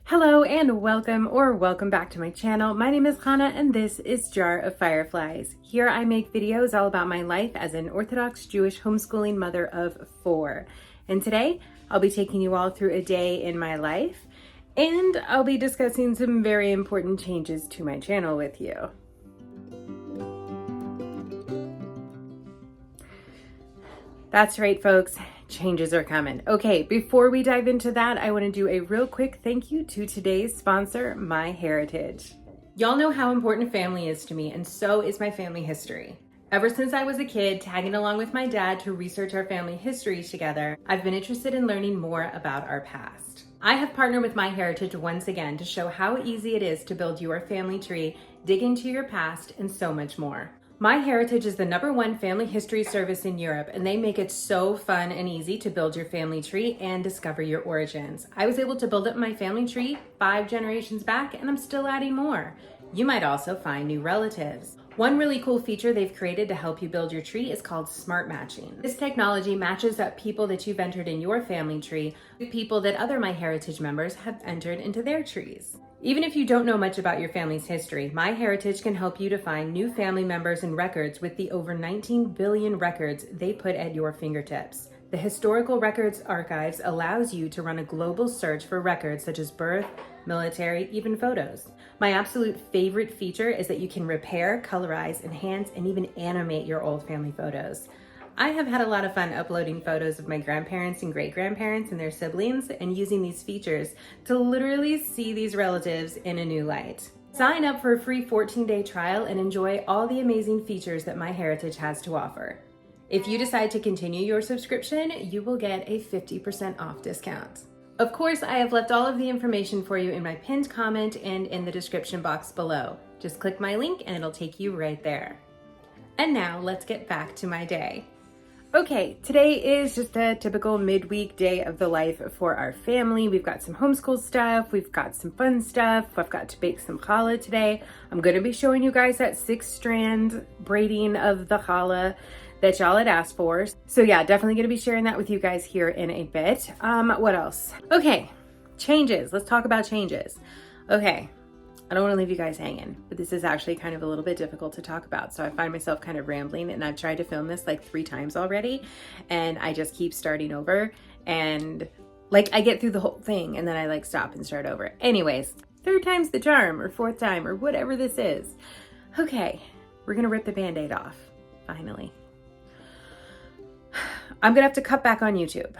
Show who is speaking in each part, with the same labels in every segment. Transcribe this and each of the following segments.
Speaker 1: Hello and welcome back to my channel. My name is Hannah and this is Jar of Fireflies. Here I make videos all about my life as an Orthodox Jewish homeschooling mother of 4. And today I'll be taking you all through a day in my life, and I'll be discussing some very important changes to my channel with you. That's right, folks. Changes are coming. Okay, before we dive into that, I want to do a real quick thank you to today's sponsor, MyHeritage. Y'all know how important family is to me, and so is my family history. Ever since I was a kid, tagging along with my dad to research our family history together, I've been interested in learning more about our past. I have partnered with MyHeritage once again to show how easy it is to build your family tree, dig into your past, and so much more. MyHeritage is the #1 family history service in Europe, and they make it so fun and easy to build your family tree and discover your origins. I was able to build up my family tree 5 generations back, and I'm still adding more. You might also find new relatives. One really cool feature they've created to help you build your tree is called smart matching. This technology matches up people that you've entered in your family tree with people that other MyHeritage members have entered into their trees. Even if you don't know much about your family's history, MyHeritage can help you to find new family members and records with the over 19 billion records they put at your fingertips. The Historical Records Archives allows you to run a global search for records such as birth, military, even photos. My absolute favorite feature is that you can repair, colorize, enhance, and even animate your old family photos. I have had a lot of fun uploading photos of my grandparents and great-grandparents and their siblings and using these features to literally see these relatives in a new light. Sign up for a free 14-day trial and enjoy all the amazing features that MyHeritage has to offer. If you decide to continue your subscription, you will get a 50% off discount. Of course, I have left all of the information for you in my pinned comment and in the description box below. Just click my link and it'll take you right there. And now let's get back to my day. Okay, today is just a typical midweek day of the life for our family. We've got some homeschool stuff, we've got some fun stuff. I've got to bake some challah today. I'm gonna be showing you guys that 6-strand braiding of the challah that y'all had asked for. So yeah, definitely gonna be sharing that with you guys here in a bit. What else? Okay, changes. Let's talk about changes. Okay. I don't want to leave you guys hanging, but this is actually kind of a little bit difficult to talk about. So I find myself kind of rambling, and I've tried to film this like 3 times already, and I just keep starting over, and like I get through the whole thing and then I like stop and start over. Anyways, 3rd time's the charm, or 4th time, or whatever this is. Okay, we're gonna rip the band-aid off, finally. I'm gonna have to cut back on YouTube.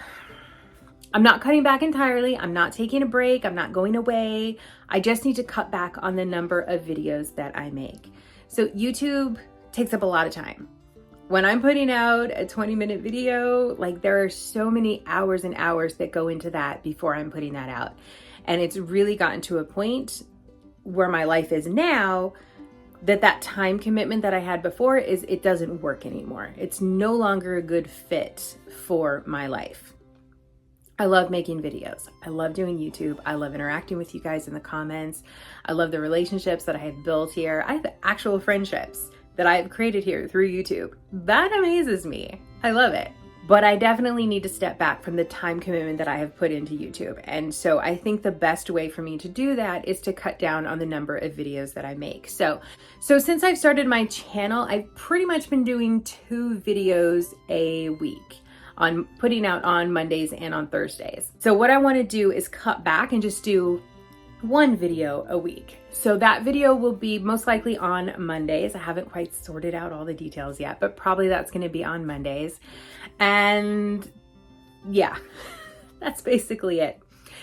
Speaker 1: I'm not cutting back entirely. I'm not taking a break. I'm not going away. I just need to cut back on the number of videos that I make. So YouTube takes up a lot of time. When I'm putting out a 20-minute video, like there are so many hours and hours that go into that before I'm putting that out. And it's really gotten to a point where my life is now that time commitment that I had before it doesn't work anymore. It's no longer a good fit for my life. I love making videos. I love doing YouTube. I love interacting with you guys in the comments. I love the relationships that I have built here. I have actual friendships that I have created here through YouTube. That amazes me. I love it. But I definitely need to step back from the time commitment that I have put into YouTube. And so I think the best way for me to do that is to cut down on the number of videos that I make. So since I've started my channel, I've pretty much been doing 2 videos a week, on putting out on Mondays and on Thursdays. So what I want to do is cut back and just do 1 video a week. So that video will be most likely on Mondays. I haven't quite sorted out all the details yet, but probably that's going to be on Mondays. And yeah, that's basically it.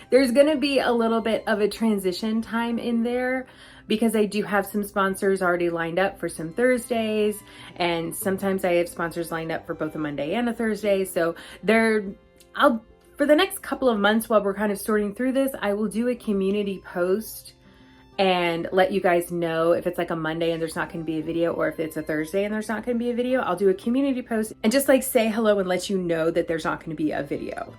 Speaker 1: There's going to be a little bit of a transition time in there because I do have some sponsors already lined up for some Thursdays, and sometimes I have sponsors lined up for both a Monday and a Thursday. So for the next couple of months while we're kind of sorting through this, I will do a community post and let you guys know if it's like a Monday and there's not going to be a video, or if it's a Thursday and there's not going to be a video. I'll do a community post and just like say hello and let you know that there's not going to be a video.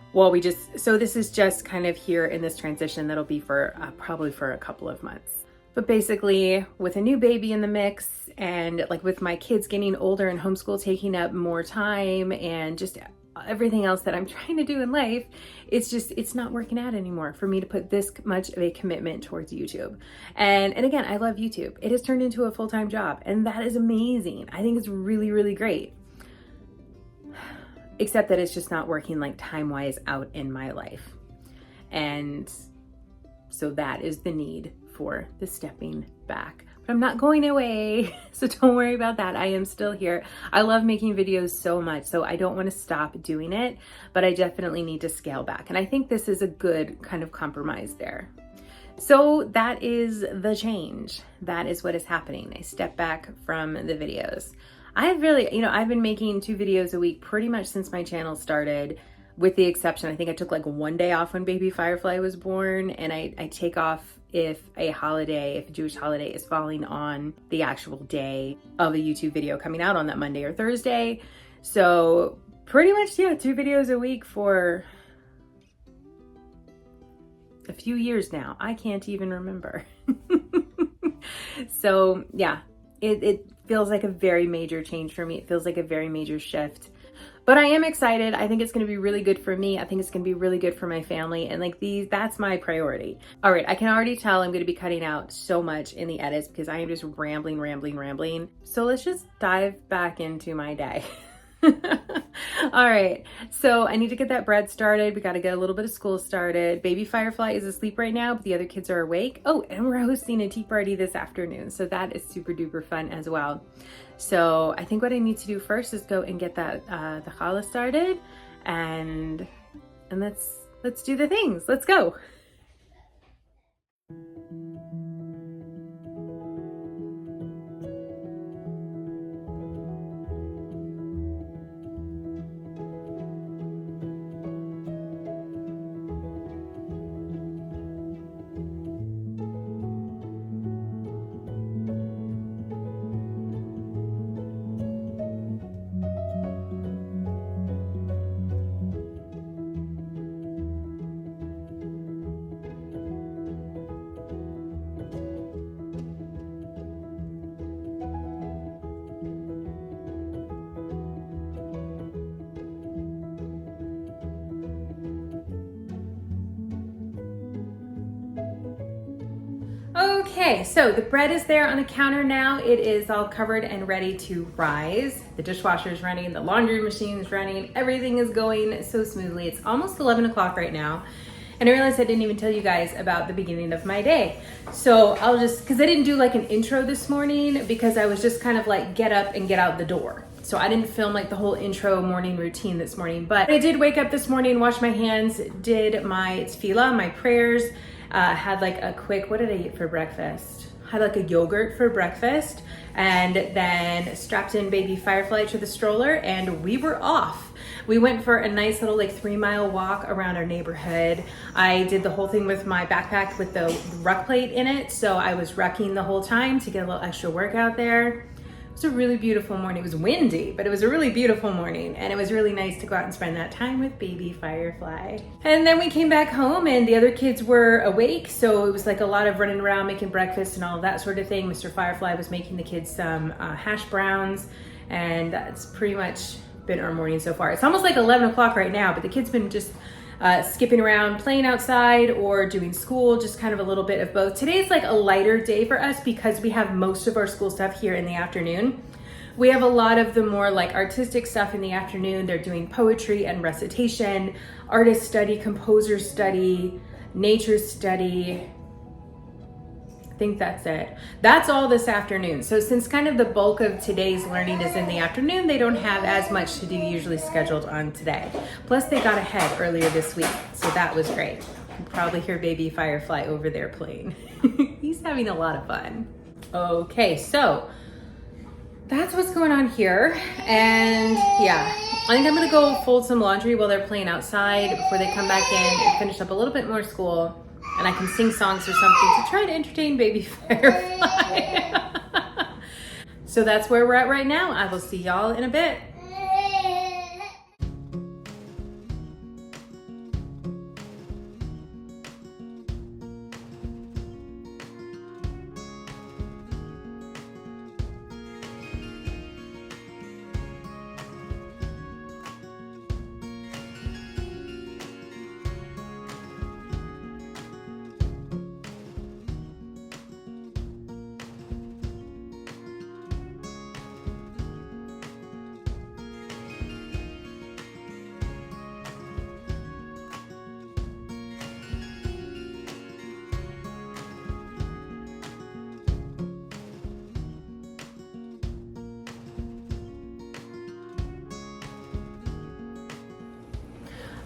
Speaker 1: So this is just kind of here in this transition that'll be for probably for a couple of months. But basically, with a new baby in the mix, and like with my kids getting older and homeschool taking up more time, and just everything else that I'm trying to do in life, it's not working out anymore for me to put this much of a commitment towards YouTube. And again, I love YouTube. It has turned into a full-time job, and that is amazing. I think it's really, really great. Except that it's just not working like time-wise out in my life. And so that is the need for the stepping back. But I'm not going away, so don't worry about that. I am still here. I love making videos so much, so I don't want to stop doing it, but I definitely need to scale back. And I think this is a good kind of compromise there. So that is the change. That is what is happening. I step back from the videos. I've really, I've been making 2 videos a week pretty much since my channel started, with the exception, I think I took like 1 day off when baby Firefly was born, and I take off if a Jewish holiday is falling on the actual day of a YouTube video coming out on that Monday or Thursday. So pretty much, yeah, 2 videos a week for a few years now. I can't even remember. So yeah, it feels like a very major change for me. It feels like a very major shift. But I am excited. I think it's going to be really good for me. I think it's going to be really good for my family. And like that's my priority. All right, I can already tell I'm going to be cutting out so much in the edits because I am just rambling. So let's just dive back into my day. All right, so I need to get that bread started. We got to get a little bit of school started. Baby Firefly is asleep right now, but the other kids are awake. Oh, and we're hosting a tea party this afternoon, so that is super duper fun as well. So I think what I need to do first is go and get that the challah started, and let's do the things. Let's go. Okay, so the bread is there on the counter now. It is all covered and ready to rise. The dishwasher is running, the laundry machine is running, everything is going so smoothly. It's almost 11 o'clock right now. And I realized I didn't even tell you guys about the beginning of my day. So I'll just, because I didn't do like an intro this morning because I was just kind of like get up and get out the door. So I didn't film like the whole intro morning routine this morning, but I did wake up this morning, wash my hands, did my tefillah, my prayers, had like a quick, what did I eat for breakfast? Had like a yogurt for breakfast, and then strapped in baby Firefly to the stroller and we were off. We went for a nice little like 3-mile walk around our neighborhood. I did the whole thing with my backpack with the ruck plate in it. So I was rucking the whole time to get a little extra workout there. It was a really beautiful morning. It was windy, but it was a really beautiful morning, and it was really nice to go out and spend that time with baby Firefly. And then we came back home and the other kids were awake, so it was like a lot of running around making breakfast and all of that sort of thing. Mr. Firefly was making the kids some hash browns, and that's pretty much been our morning so far. It's almost like 11 o'clock right now, but the kids been just skipping around, playing outside or doing school, just kind of a little bit of both. Today's like a lighter day for us because we have most of our school stuff here in the afternoon. We have a lot of the more like artistic stuff in the afternoon. They're doing poetry and recitation, artist study, composer study, nature study. I think that's it. That's all this afternoon. So since kind of the bulk of today's learning is in the afternoon, they don't have as much to do usually scheduled on today. Plus they got ahead earlier this week, so that was great. You probably hear baby Firefly over there playing. He's having a lot of fun. Okay, so that's what's going on here. And yeah, I think I'm gonna go fold some laundry while they're playing outside before they come back in and finish up a little bit more school. And I can sing songs or something to try to entertain baby Firefly. So that's where we're at right now. I will see y'all in a bit.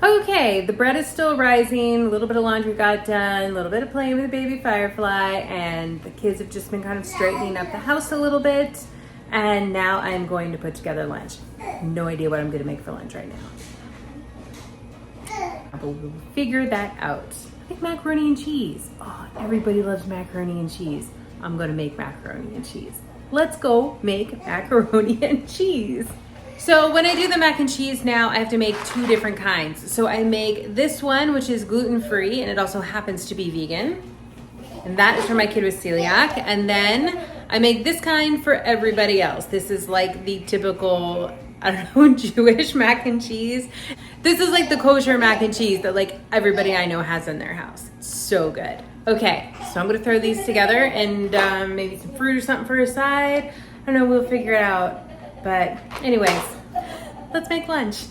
Speaker 1: Okay, the bread is still rising, a little bit of laundry got done, a little bit of playing with the baby firefly, and the kids have just been kind of straightening up the house a little bit. And now I'm going to put together lunch. No idea what I'm gonna make for lunch right now. But we'll figure that out. I think macaroni and cheese. Oh, everybody loves macaroni and cheese. I'm gonna make macaroni and cheese. Let's go make macaroni and cheese. So when I do the mac and cheese now, I have to make 2 different kinds. So I make this one, which is gluten-free, and it also happens to be vegan. And that is for my kid with celiac. And then I make this kind for everybody else. This is like the typical, I don't know, Jewish mac and cheese. This is like the kosher mac and cheese that like everybody I know has in their house. So good. Okay, so I'm gonna throw these together and maybe some fruit or something for a side. I don't know, we'll figure it out. But anyways, let's make lunch.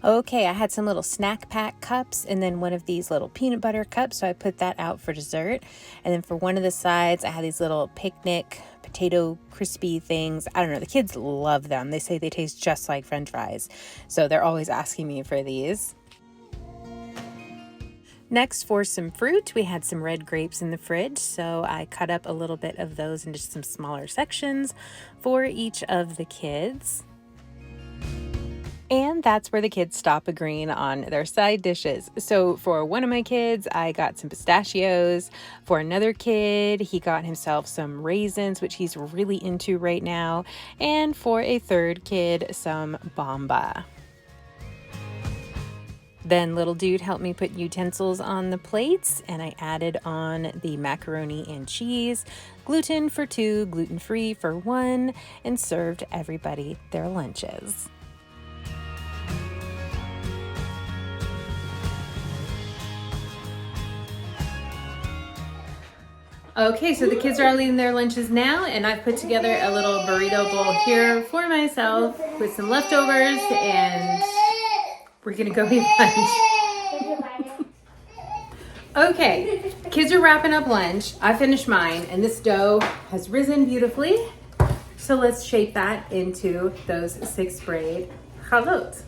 Speaker 1: Okay, I had some little snack pack cups and then one of these little peanut butter cups, so I put that out for dessert. And then for one of the sides, I had these little picnic potato crispy things. I don't know, the kids love them. They say they taste just like French fries, so they're always asking me for these. Next, for some fruit, we had some red grapes in the fridge, so I cut up a little bit of those into some smaller sections for each of the kids. And that's where the kids stop agreeing on their side dishes. So for one of my kids, I got some pistachios. For another kid, he got himself some raisins, which he's really into right now. And for a third kid, some bamba. Then little dude helped me put utensils on the plates, and I added on the macaroni and cheese, gluten for 2, gluten-free for 1, and served everybody their lunches. Okay, so the kids are all eating their lunches now, and I've put together a little burrito bowl here for myself with some leftovers, and we're gonna go eat lunch. Okay, kids are wrapping up lunch. I finished mine, and this dough has risen beautifully. So let's shape that into those 6 braid chalot.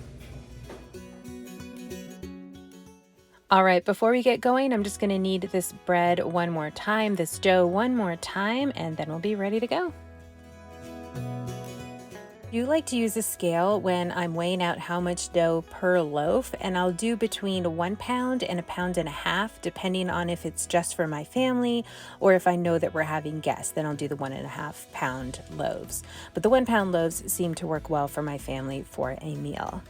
Speaker 1: All right, before we get going, I'm just gonna knead this bread one more time, this dough one more time, and then we'll be ready to go. I do like to use a scale when I'm weighing out how much dough per loaf, and I'll do between 1 pound and 1.5 pounds, depending on if it's just for my family or if I know that we're having guests, then I'll do the 1.5 pound loaves. But the 1 pound loaves seem to work well for my family for a meal.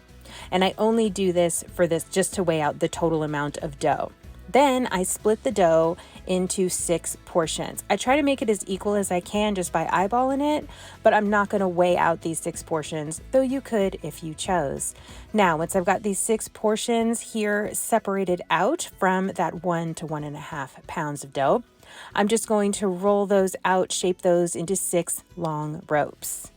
Speaker 1: And I only do this just to weigh out the total amount of dough. Then I split the dough into 6 portions. I try to make it as equal as I can just by eyeballing it, but I'm not going to weigh out these 6 portions, though you could if you chose. Now, once I've got these 6 portions here separated out from that 1 to 1.5 pounds of dough, I'm just going to roll those out, shape those into 6 long ropes.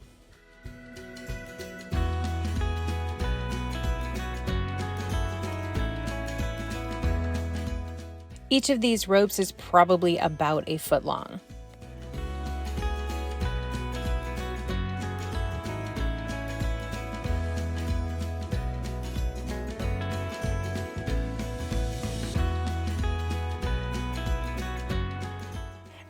Speaker 1: Each of these ropes is probably about 1 foot long.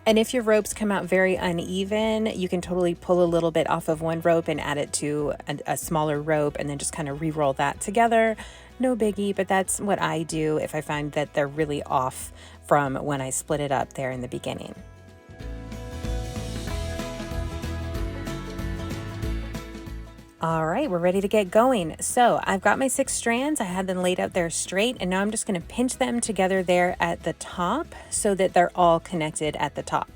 Speaker 1: And if your ropes come out very uneven, you can totally pull a little bit off of one rope and add it to a smaller rope and then just kind of re-roll that together. No biggie, but that's what I do if I find that they're really off from when I split it up there in the beginning. All right, we're ready to get going. So I've got my 6 strands. I had them laid out there straight, and now I'm just going to pinch them together there at the top so that they're all connected at the top.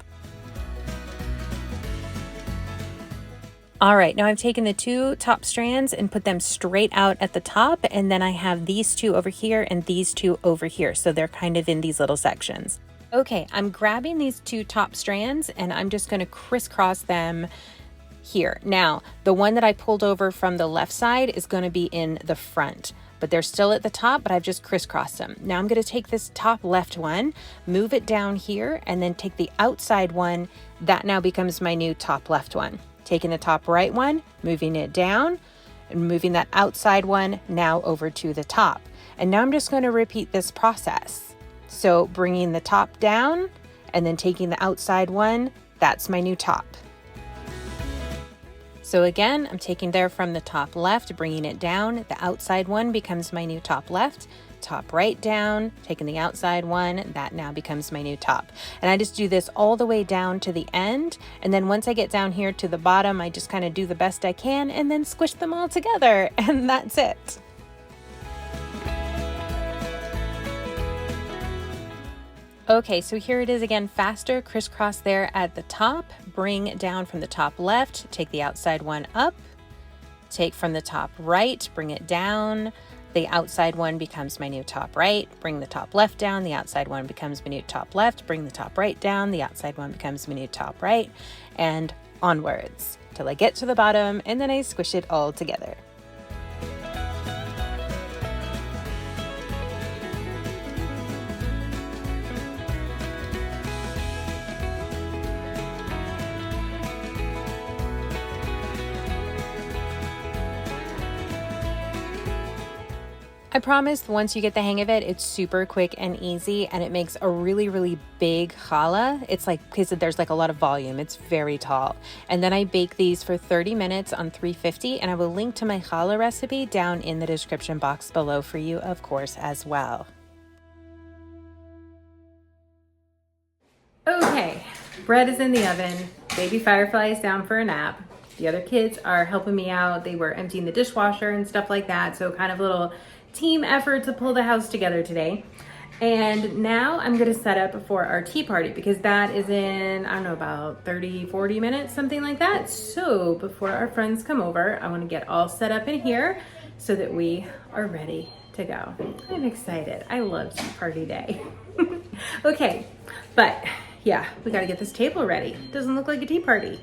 Speaker 1: All right, now I've taken the 2 top strands and put them straight out at the top, and then I have these 2 over here and these 2 over here, so they're kind of in these little sections. Okay, I'm grabbing these 2 top strands and I'm just going to crisscross them here. Now, the one that I pulled over from the left side is going to be in the front, but they're still at the top, but I've just crisscrossed them. Now I'm going to take this top left one, move it down here, and then take the outside one. That now becomes my new top left one. Taking the top right one, moving it down, and moving that outside one now over to the top. And now I'm just going to repeat this process. So bringing the top down and then taking the outside one, that's my new top. So again, I'm taking there from the top left, bringing it down. The outside one becomes my new top left, top right down, taking the outside one, that now becomes my new top. And I just do this all the way down to the end. And then once I get down here to the bottom, I just kind of do the best I can and then squish them all together. And that's it. Okay, so here it is again, faster, crisscross there at the top, bring down from the top left, take the outside one up, take from the top right, bring it down, the outside one becomes my new top right, bring the top left down, the outside one becomes my new top left, bring the top right down, the outside one becomes my new top right, and onwards till I get to the bottom, and then I squish it all together. I promise once you get the hang of it, it's super quick and easy, and it makes a really, really big challah. It's like, because there's like a lot of volume, it's very tall. And then I bake these for 30 minutes on 350, and I will link to my challah recipe down in the description box below for you, of course, as well. Okay, bread is in the oven. Baby Firefly is down for a nap. The other kids are helping me out. They were emptying the dishwasher and stuff like that, so kind of a little team effort to pull the house together today. And now I'm gonna set up for our tea party because that is in, I don't know, about 30, 40 minutes, something like that. So before our friends come over, I wanna get all set up in here so that we are ready to go. I'm excited. I love tea party day. Okay, but yeah, we gotta get this table ready. Doesn't look like a tea party.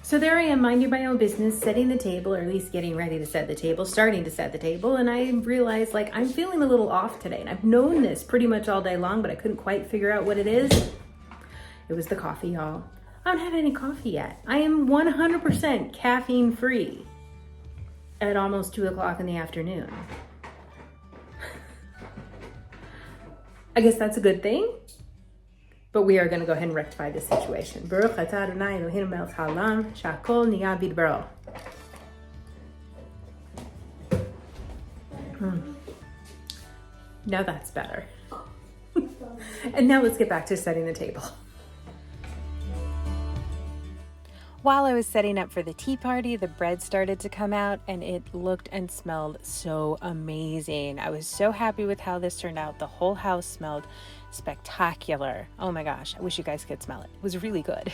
Speaker 1: So there I am, minding my own business, setting the table, or at least getting ready to set the table, starting to set the table, and I realized like I'm feeling a little off today. And I've known this pretty much all day long, but I couldn't quite figure out what it is. It was the coffee, y'all. I don't have any coffee yet. I am 100% caffeine free at almost 2 o'clock in the afternoon. I guess that's a good thing. But we are going to go ahead and rectify this situation. Baruch atah Adonai Eloheinu melech haolam, shehakol niyeh bidbaro. Now that's better. And now let's get back to setting the table. While I was setting up for the tea party, the bread started to come out and it looked and smelled so amazing. I was so happy with how this turned out. The whole house smelled spectacular. Oh my gosh, I wish you guys could smell it. It was really good.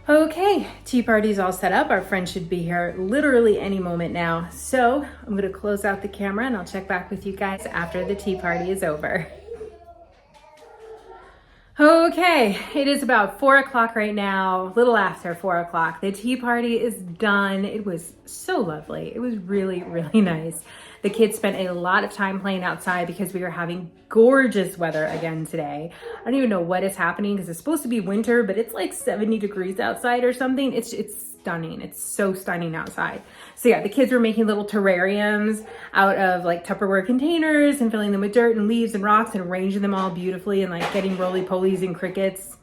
Speaker 1: Okay, tea party's all set up. Our friend should be here literally any moment now. So I'm gonna close out the camera and I'll check back with you guys after the tea party is over. Okay, it is about 4 o'clock right now, a little after 4 o'clock. The tea party is done. It was so lovely. It was really, really nice. The kids spent a lot of time playing outside because we were having gorgeous weather again today. I don't even know what is happening because it's supposed to be winter, but it's like 70 degrees outside or something. It's stunning. It's so stunning outside. So yeah, the kids were making little terrariums out of like Tupperware containers and filling them with dirt and leaves and rocks and arranging them all beautifully and like getting roly-polies and crickets.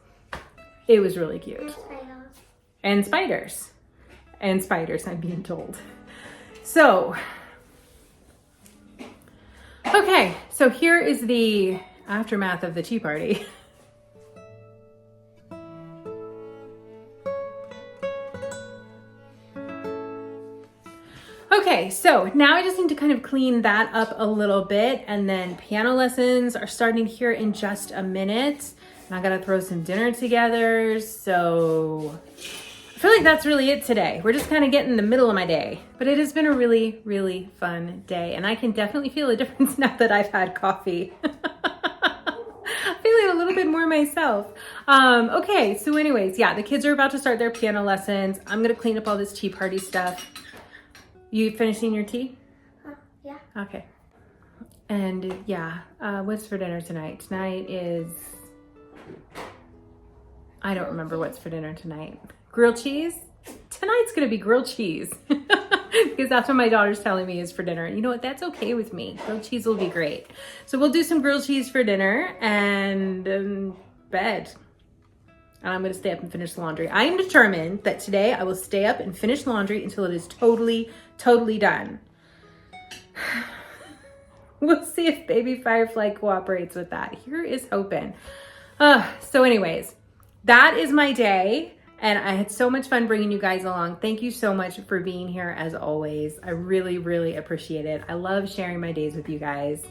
Speaker 1: It was really cute. And spiders. And spiders, I'm being told. So, okay, so here is the aftermath of the tea party. Okay, so now I just need to kind of clean that up a little bit, and then piano lessons are starting here in just a minute. And I gotta throw some dinner together, so I feel like that's really it today. We're just kind of getting in the middle of my day, but it has been a really, really fun day, and I can definitely feel a difference now that I've had coffee. I'm feeling a little bit more myself. Okay, so anyways, yeah, the kids are about to start their piano lessons. I'm gonna clean up all this tea party stuff. You finishing your tea?
Speaker 2: Yeah.
Speaker 1: Okay. And yeah, what's for dinner tonight? Tonight is, I don't remember what's for dinner tonight. Grilled cheese? Tonight's gonna be grilled cheese. Because that's what my daughter's telling me is for dinner. You know what, that's okay with me. Grilled cheese will be great. So we'll do some grilled cheese for dinner and bed. And I'm gonna stay up and finish the laundry. I am determined that today I will stay up and finish laundry until it is totally done. We'll see if baby Firefly cooperates with that. Here is hoping. So anyways, that is my day. And I had so much fun bringing you guys along. Thank you so much for being here as always. I really, really appreciate it. I love sharing my days with you guys.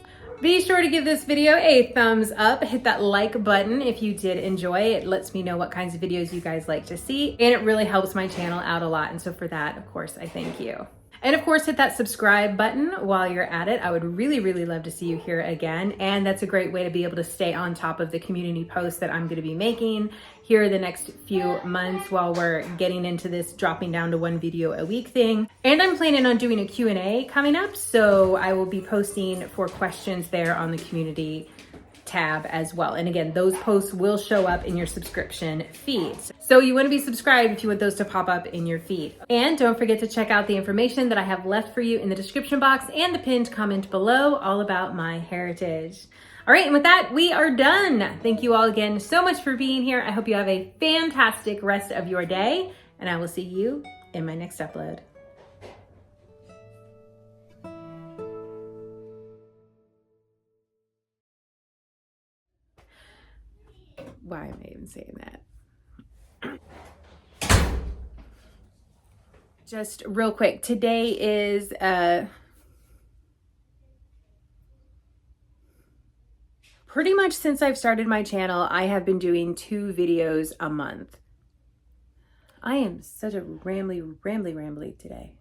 Speaker 1: Be sure to give this video a thumbs up. Hit that like button if you did enjoy. It lets me know what kinds of videos you guys like to see, and it really helps my channel out a lot. And so for that, of course, I thank you. And of course, hit that subscribe button while you're at it. I would really, really love to see you here again. And that's a great way to be able to stay on top of the community posts that I'm going to be making here the next few months while we're getting into this dropping down to 1 video a week thing. And I'm planning on doing a Q&A coming up. So I will be posting for questions there on the community tab as well. And again, those posts will show up in your subscription feeds. So you want to be subscribed if you want those to pop up in your feed. And don't forget to check out the information that I have left for you in the description box and the pinned comment below all about my heritage. All right, and with that, we are done. Thank you all again so much for being here. I hope you have a fantastic rest of your day, and I will see you in my next upload. Why am I even saying that? Just real quick, today is pretty much since I've started my channel, I have been doing 2 videos a month. I am such a rambly today.